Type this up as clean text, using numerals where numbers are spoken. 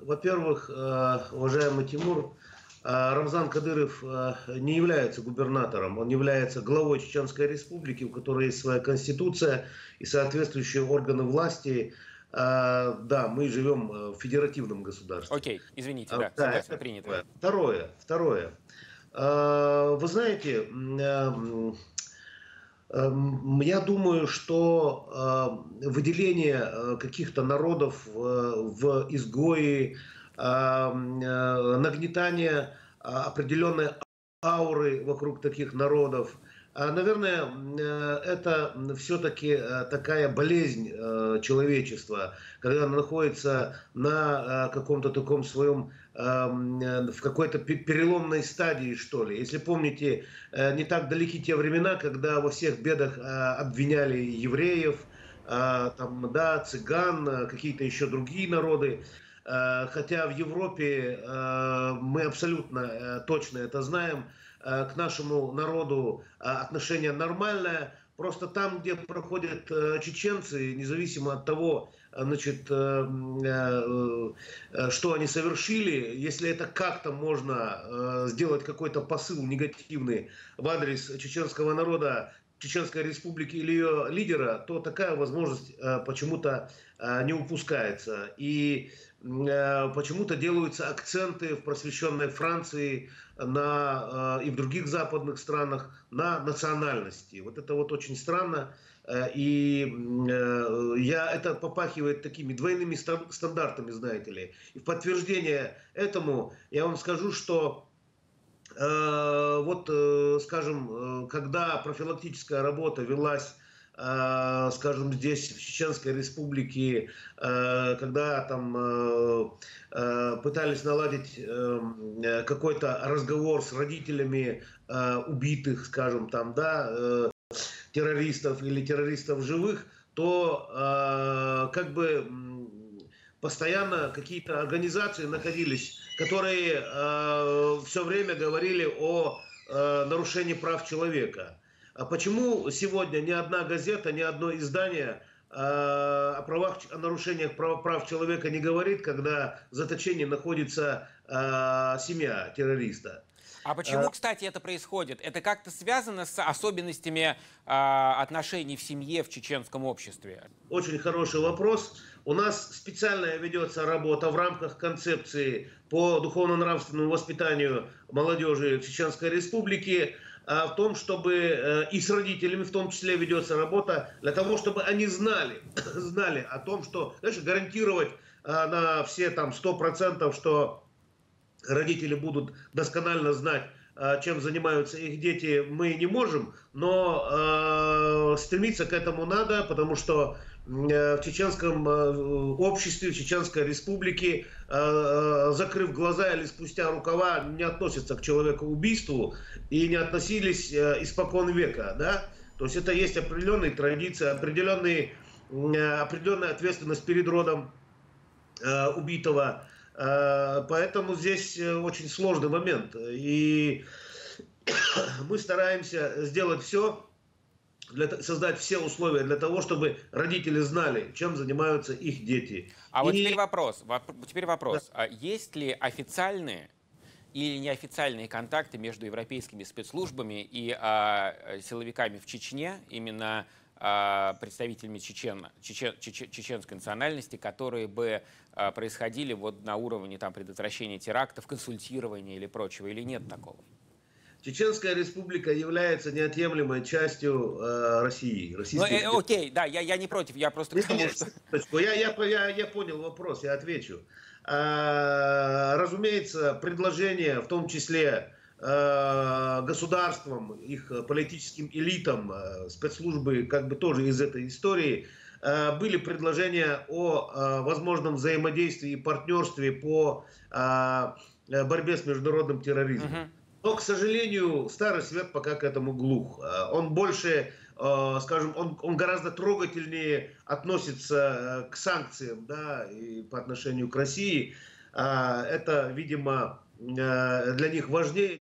Во-первых, уважаемый Тимур, Рамзан Кадыров не является губернатором, он является главой Чеченской Республики, у которой есть своя конституция и соответствующие органы власти. Да, мы живем в федеративном государстве. Окей, извините, да, Да, согласен, это принято. первое. Второе. Вы знаете, я думаю, что выделение каких-то народов в изгои, нагнетание определенной ауры вокруг таких народов, наверное, это все-таки такая болезнь человечества, когда она находится на каком-то таком своем, в какой-то переломной стадии, что ли. Если помните, не так далеки те времена, когда во всех бедах обвиняли евреев, там, да, цыган, какие-то еще другие народы. Хотя в Европе мы абсолютно точно это знаем, к нашему народу отношение нормальное. Просто там, где проходят чеченцы, независимо от того, значит, что они совершили, если это как-то можно сделать какой-то посыл негативный в адрес чеченского народа, Чеченской Республики или ее лидера, то такая возможность почему-то не упускается. И почему-то делаются акценты в просвещенной Франции и в других западных странах на национальности. Вот это вот очень странно. И это попахивает такими двойными стандартами, знаете ли. И в подтверждение этому я вам скажу, что скажем, когда профилактическая работа велась, скажем, здесь, в Чеченской Республике, когда там пытались наладить какой-то разговор с родителями убитых, скажем, там, да, террористов или террористов живых, то как бы постоянно какие-то организации находились, которые все время говорили о нарушении прав человека. А почему сегодня ни одна газета, ни одно издание о нарушениях прав человека не говорит, когда в заточении находится семья террориста? А почему, кстати, это происходит? Это как-то связано с особенностями отношений в семье, в чеченском обществе? Очень хороший вопрос. У нас специальная ведется работа в рамках концепции по духовно-нравственному воспитанию молодежи в Чеченской Республике, в том, чтобы и с родителями в том числе ведется работа для того, чтобы они знали о том, что, знаешь, гарантировать на все там 100%, что родители будут досконально знать, чем занимаются их дети, мы не можем, но стремиться к этому надо, потому что в чеченском обществе, в Чеченской Республике, закрыв глаза или спустя рукава, не относятся к человекоубийству и не относились испокон века, да? То есть это есть определенные традиции, определенная ответственность перед родом убитого. Поэтому здесь очень сложный момент. И мы стараемся сделать все, создать все условия для того, чтобы родители знали, чем занимаются их дети. А вот теперь И вопрос. да, Есть ли официальные или неофициальные контакты между европейскими спецслужбами и силовиками в Чечне, именно представителями чеченской национальности, которые бы происходили вот на уровне там, предотвращения терактов, консультирования или прочего, или нет такого? Чеченская Республика является неотъемлемой частью России. Окей, да, я не против, я просто к тому, что... Я понял вопрос, я отвечу. Разумеется, предложения, в том числе государствам, их политическим элитам, спецслужбы как бы тоже из этой истории, были предложения о возможном взаимодействии и партнерстве по борьбе с международным терроризмом. Но, к сожалению, Старый Свет пока к этому глух. Он больше, скажем, он гораздо трогательнее относится к санкциям, да, и по отношению к России. Это, видимо, для них важнее.